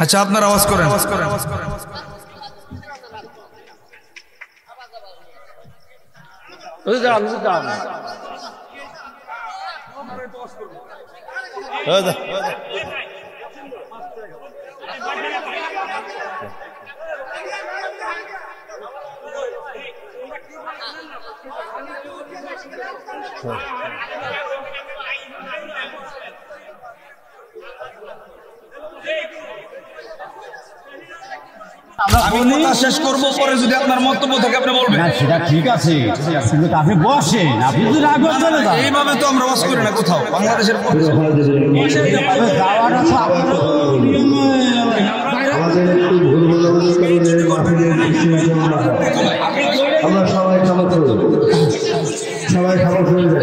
আচ্ছা আপনারা আওয়াজ করেন। আমি কথা শেষ করবো, পরে যদি আপনার মন্তব্য থাকে আপনি বলবেন। সেটা ঠিক আছে, আপনি বসেন, আপনি যদি রাগ চলে যান। এইভাবে তো আমরা ওয়াজ করি না কোথাও বাংলাদেশের। আমরা সবাই খাবার করব, সবাই খাবার করে যাবে।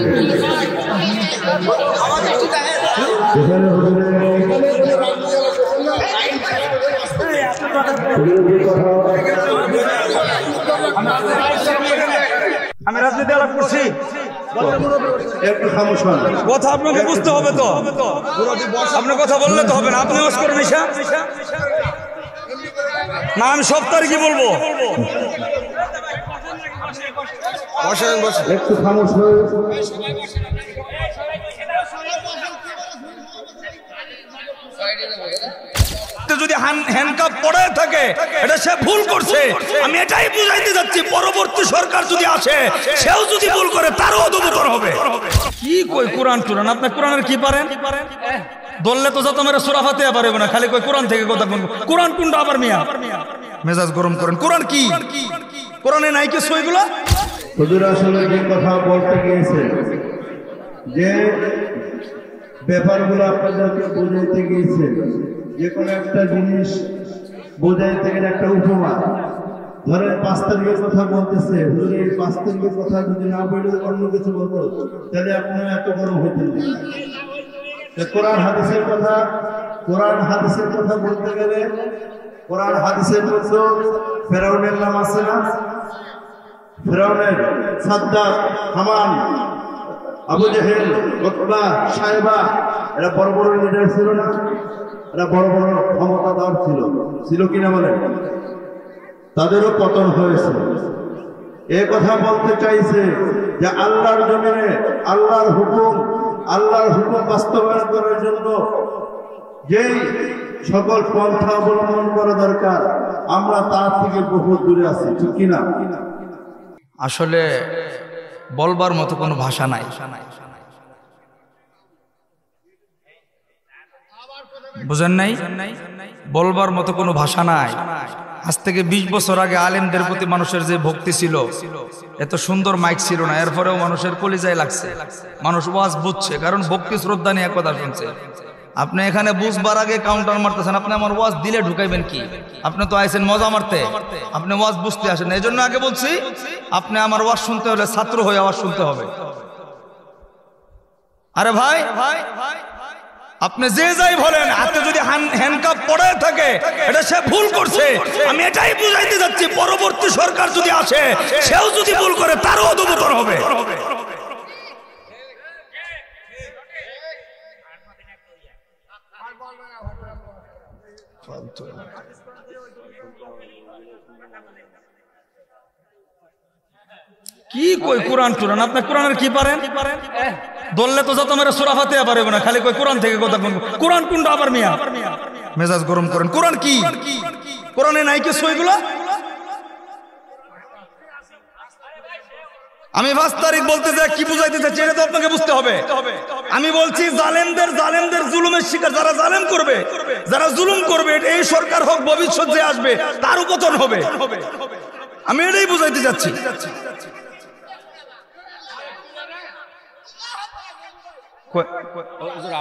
আমি রাজনীতি আলাপ করছি, একটু খামোশ হন। কথা আপনাকে বুঝতে হবে তো, আপনি কথা বললে তো হবে না। আপনি ওয়াজ করেন ঈশা না, আমি সব তারিখই বলবো। একটু খামোশ হয়ে যদি হ্যান্ডকাপ পড়ে থাকে এটা সে ভুল করছে। আমি এটাই বুঝাইতে যাচ্ছি, পরবর্তী সরকার যদি আসে সেও যদি ভুল করে তারও অধঃপতন হবে। কি কই কোরআন টুরান, আপনি কোরআনের কি পারেন? ধরলে তো যত মেরে সূরা ফাতিহা পারবে না, খালি কই কোরআন থেকে কথা কোন কোরআন কোনটা আবার মিয়া মেজাজ গরম করেন। কোরআন কি? কোরআনে নাই কিছু এগুলা? হুজুর আসলে যে কথা বলতে গিয়েছেন, যে ব্যাপারগুলো আপনাদেরকে বোঝাইতে গিয়েছেন, যে কোনো একটা জিনিস বোঝাইতে গেলে একটা উপমা, ধরেন 5 তারিখের কথা বলতেছে, হুজুর এই 5 তারিখের কথা যদি না বলে অন্য কিছু বলতো তাহলে আপনারা এত গরম হতেন না। কোরআন হাদিসের কথা বলতে গেলে কোরআন হাদিসের মধ্যে ফেরাউনের নাম আছে না? ফেরাউনের সাদ্দাত, হামান, আবু জেহেল, উতবা, সাইবা, এরা বড় বড় লিডার ছিল না? এরা বড় বড় ক্ষমতাধর ছিল কিনা বলেন? তাদেরও পতন হয়েছে। এই কথা বলতে চাইছে যে আল্লাহর জমিনে আল্লাহর হুকুম বাস্তবায়ন করার জন্য যেই সকল পন্থা অবলম্বন করা দরকার, আমরা তার থেকে বহু দূরে আছি, ঠিক কিনা? আসলে বলবার মতো কোনো ভাষা নাই। বুঝেন নাই? বলবার মতো কোনো ভাষা নাই। আজ থেকে 20 বছর আগে আলেমদের প্রতি মানুষের যে ভক্তি ছিল, এত সুন্দর মাইক ছিল না, এরপরেও মানুষের কলিজায় লাগছে। মানুষ ওয়াজ বুঝছে, কারণ ভক্তি শ্রদ্ধা নিয়ে কথা শুনছে। আপনি এখানে বুঝবার আগে কাউন্টার মারতেছেন। আপনি আমার ওয়াজ দিলে ঢুকাইবেন কি? আপনি তো আইছেন মজা মারতে, আপনি ওয়াজ বুঝতে আসেন। এই জন্য আগে বলছি, আপনি আমার ওয়াজ শুনতে হলে ছাত্র হয়ে আওয়াজ শুনতে হবে। আরে ভাই, আপনি যে যাই বলেন, হাতে যদি হ্যান্ডকাপ পড়ে থাকে এটা সে ভুল করছে। আমি এটাই বুঝাইতে যাচ্ছি, পরবর্তী সরকার যদি আসে সেও যদি ভুল করে তারও অধঃপতন হবে। কি কই কোরআন টুরান, আপনি কোরআনের কি পারেন? ধরলে তো যত মেরে সূরা ফাতিহা পারবে না, খালি কই কোরআন থেকে কথা কোন কোরআন কোনটা আবার মিয়া মেজাজ গরম করেন। কোরআন কি? কোরআনে নাই কিছু এগুলা? আমি 5 তারিখ বলতে যাই কি বুঝাইতে চাচ্ছি এটা তো আপনাকে বুঝতে হবে। আমি বলছি জালেমদের জুলুমের শিকার যারা জালেম করবে, যারা জুলুম করবে, এই সরকার হোক ভবিষ্যৎ যে আসবে তারও পতন হবে। আমি এটাই বুঝাইতে যাচ্ছি।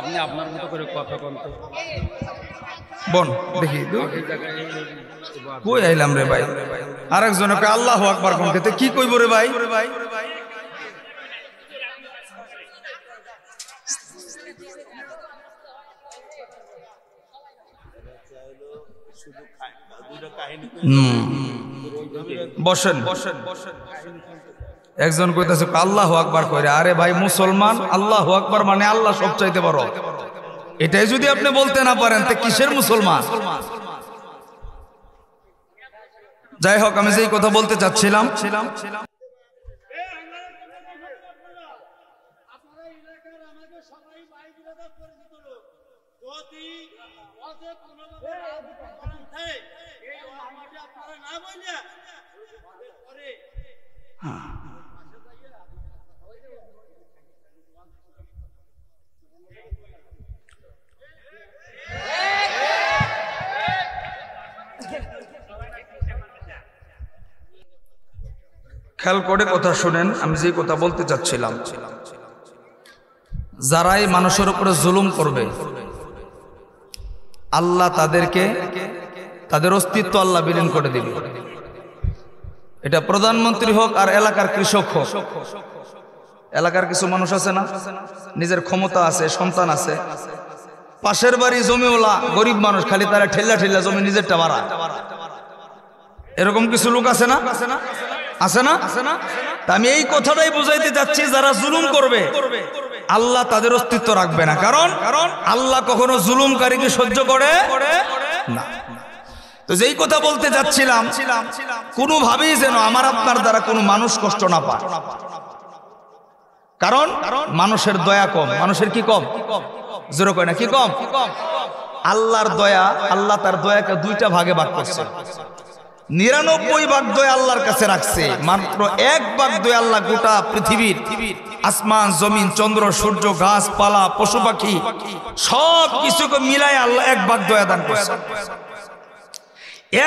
আপনি আপনার মতো করে কথা বলতে বন দেখি কই আইলাম রে ভাই। আরেকজনকে আল্লাহু আকবার কোনতে কি কইব রে ভাই? বসেন। একজন কইতাছে আল্লাহু আকবার কইরে। আরে ভাই মুসলমান, আল্লাহু আকবার মানে আল্লাহ সব চাইতে বড়। এটাই যদি আপনি বলতে না পারেন তো কিসের মুসলমান? যাই হোক, আমি যেই কথা বলতে চাচ্ছিলাম, খেয়াল করে কথা শুনেন, আমি যে কথা বলতে চাচ্ছিলাম, যারাই মানুষের উপরে জুলুম করবে আল্লাহ তাদেরকে, তাদের অস্তিত্ব আল্লাহ বিলীন করে দিবে। এটা প্রধানমন্ত্রী হোক আর এলাকার কৃষক হোক। এলাকার কিছু মানুষ আছে না, নিজের ক্ষমতা আছে, সন্তান আছে, পাশের বাড়ি জমিওয়ালা গরিব মানুষ, খালি তারা ঠেল্লা ঠেল্লা জমি নিজেরটা বাড়ায়। এরকম কিছু লোক আছে না, আছে না? তা আমি এই কথাটাই বুঝাইতে যাচ্ছি, যারা জুলুম করবে আল্লাহ তাদের অস্তিত্ব রাখবে না। কারণ আল্লাহ কখনো জুলুমকারীকে সহ্য করে না। তো যেই কথা বলতে যাচ্ছিলাম, কোনোভাবেই যেন আমার আপনার দ্বারা কোনো মানুষ কষ্ট না পায়। কারণ মানুষের দয়া কম। মানুষের কি কম? জোরে কয় না, কি কম? আল্লাহর দয়া, আল্লাহ তার দয়াকে দুইটা ভাগে ভাগ করছে। 99 ভাগ দয়া আল্লাহর কাছে রাখছে, মাত্র 1 ভাগ দয়া আল্লাহ গোটা পৃথিবীর আসমান জমিন চন্দ্র সূর্য গাছপালা পশু পাখি সব কিছুকে মিলাই আল্লাহ 1 ভাগ দয়া দান করছে।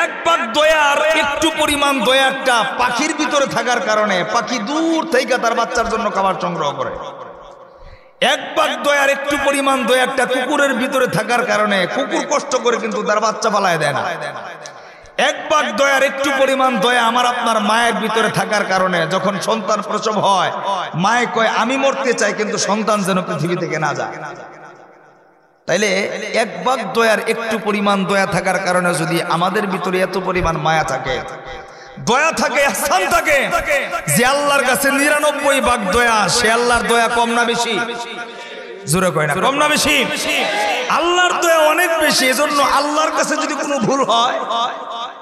1 ভাগ দয়ার একটু পরিমাণ দয়াটা পাখির ভিতরে থাকার কারণে পাখি দূর থেকে তার বাচ্চার জন্য খাবার সংগ্রহ করে। 1 ভাগ দয়ার একটু পরিমাণ দয়াটা কুকুরের ভিতরে থাকার কারণে কুকুর কষ্ট করে কিন্তু তার বাচ্চা পালায় দেয় না। 1 ভাগ দয়ার একটু পরিমাণ দয়া আমার আপনার মায়ের ভিতরে থাকার কারণে যখন সন্তান প্রসব হয়, মায়ে কয় আমি মরতে চাই কিন্তু সন্তান যেন পৃথিবী থেকে না যায়। তাইলে 1 ভাগ দয়ার একটু পরিমাণ দয়া থাকার কারণে যদি আমাদের ভিতরে এত পরিমাণ মায়া থাকে, দয়া থাকে, ইহসান থাকে, যে আল্লাহর কাছে 99 ভাগ দয়া, সে আল্লাহর দয়া কম না বেশি? জোরে কয় না, কম না বেশি? আল্লাহর দয়া অনেক বেশি। এজন্য আল্লাহর কাছে যদি কোনো ভুল হয়,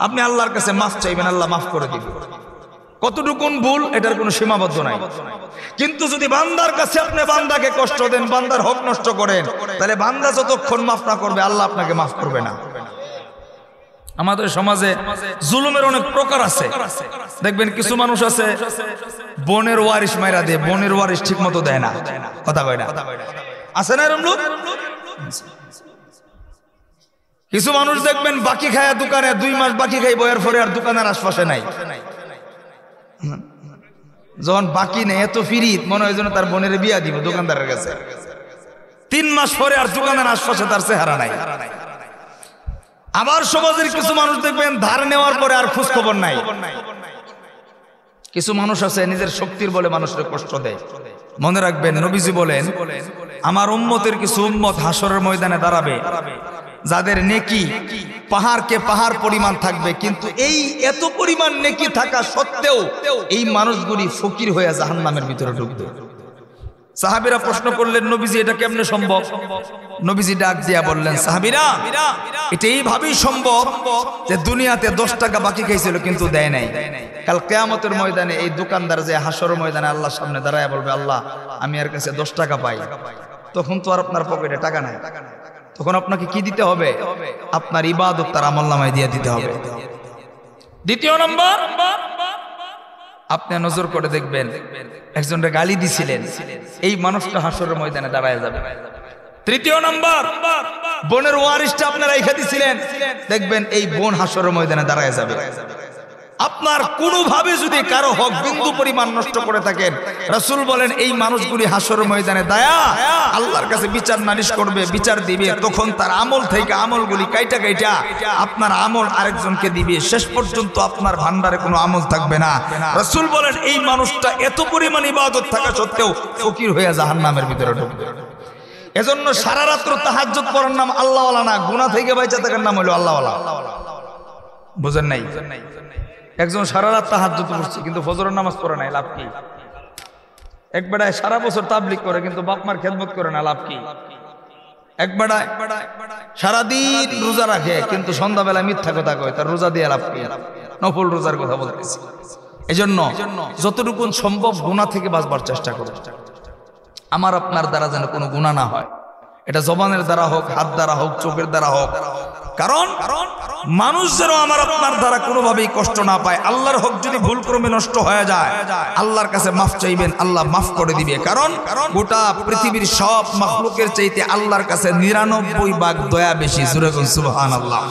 আপনি আল্লাহর কাছে মাফ চাইবেন, আল্লাহ মাফ করে দিবেন। কতটুকুন ভুল এটার কোনো সীমাবদ্ধ নাই। কিন্তু যদি বান্দার কাছে আপনি বান্দাকে কষ্ট দেন, বান্দার হক নষ্ট করেন, তাহলে বান্দা যতক্ষণ মাফ না করবে আল্লাহ আপনাকে মাফ করবে না। আমাদের সমাজে জুলুমের অনেক প্রকার আছে। দেখবেন কিছু মানুষ আছে বোনের ওয়ারিশ মাইরা দেয়, বোনের ওয়ারিশ ঠিক মতো দেয় না, কথা কয় না, আছে না এরকম লোক? কিছু মানুষ দেখবেন বাকি খায় দোকানে, 2 মাস বাকি খাই বইয়ের পরে আর দোকানের আশপাশে নাই। যখন বাকি নেই এত ফিরিত মনে হয় যেন তার বোনের বিয়া দিব দোকানদারের কাছে। 3 মাস পরে আর দোকানের আশপাশে তার চেহারা নাই। আবার সমাজের কিছু মানুষ দেখবেন ধার নেওয়ার পরে আর খোঁজ খবর নাই। কিছু মানুষ আছে নিজের শক্তির বলে মানুষের কষ্ট দেয়। মনে রাখবেন, নবীজি বলেন, আমার উম্মতের কিছু উম্মত হাসরের ময়দানে দাঁড়াবে যাদের নেকি পাহাড়কে পাহাড় পরিমাণ থাকবে, কিন্তু এই এত পরিমাণ নেকি থাকা সত্ত্বেও এই মানুষগুলি ফকির হয়ে জাহান্নামের ভিতরে ঢুকবে। সাহাবীরা প্রশ্ন করলেন, নবীজি এটা কেমনে সম্ভব? নবীজি ডাক দিয়া বললেন, সাহাবীরা এটা এইভাবেই সম্ভব যে দুনিয়াতে 10 টাকা বাকি খাইছিল কিন্তু দেয় নাই। কাল কিয়ামতের ময়দানে এই দোকানদার যে হাসরের ময়দানে আল্লাহর সামনে দাঁড়ায় বলবে, আল্লাহ আমি এর কাছে 10 টাকা পাই, তখন তো আর আপনার পকেটে টাকা নাই। তখন আপনাকে কি দিতে হবে? আপনার ইবাদত তার আমলনামায় দিয়ে দিতে হবে। দ্বিতীয় নম্বর, আপনি নজর করে দেখবেন একজনকে গালি দিছিলেন, এই মানুষটা হাসরের ময়দানে দাঁড়ায় যাবে। তৃতীয় নম্বর, বোনের ওয়ারিশটা আপনারা রেখে দিছিলেন, দেখবেন এই বোন হাসরের ময়দানে দাঁড়ায় যাবে। আপনার কোনোভাবে যদি কারো হক বিন্দু পরিমাণ নষ্ট করে থাকেন, রাসূল বলেন এই মানুষগুলি হাসরের ময়দানে দায়া আল্লাহর কাছে বিচার নালিশ করবে, বিচার দিবে। তখন তার আমল থেকে আমলগুলি কাইটা কাইটা আপনার আমল আরেকজনকে দিবে। শেষ পর্যন্ত আপনার ভান্ডারে কোনো আমল থাকবে না। রাসূল বলেন এই মানুষটা এত পরিমাণ ইবাদত থাকা সত্ত্বেও ফকির হয়ে জাহান্নামের ভিতরে ঢুকবে। এজন্য সারা রাত্র তাহাজ্জুদ পড়ার নাম আল্লাহওয়ালা না, গুনাহ থেকে বাইচা থাকার নাম হলো আল্লাহওয়ালা। বুঝেন নাই? একজন সারা রাত তাহাজ্জুদ পড়ছে কিন্তু ফজরের নামাজ পড়ে নাই, লাভ কি? এক বেড়ায় সারা বছর তাবলীগ করে কিন্তু বাপ মার খেদমত করে না, লাভ কি? একবার সারাদিন রোজা রাখে কিন্তু সন্ধ্যাবেলা মিথ্যা কথা কয়, তার রোজা দিয়ে লাভ কি? নফল রোজার কথা বলতেছি। এজন্য যতটুকু সম্ভব গুনাহ থেকে বাঁচবার চেষ্টা করো। আমার আপনার দ্বারা যেন কোনো গুনাহ না হয়, এটা জবানের দ্বারা হোক, হাত দ্বারা হোক, চোখের দ্বারা হোক। কারণ মানুষ যেন আমার আপনার দ্বারা কোনোভাবেই কষ্ট না পায়। আল্লাহর হক যদি ভুলক্রমে নষ্ট হয়ে যায়, আল্লাহর কাছে মাফ চাইবেন, আল্লাহ মাফ করে দিবে। কারণ গোটা পৃথিবীর সব মাখলুকের চাইতে আল্লাহর কাছে 99 ভাগ দয়া বেশি। জোরে বলুন সুবহানাল্লাহ।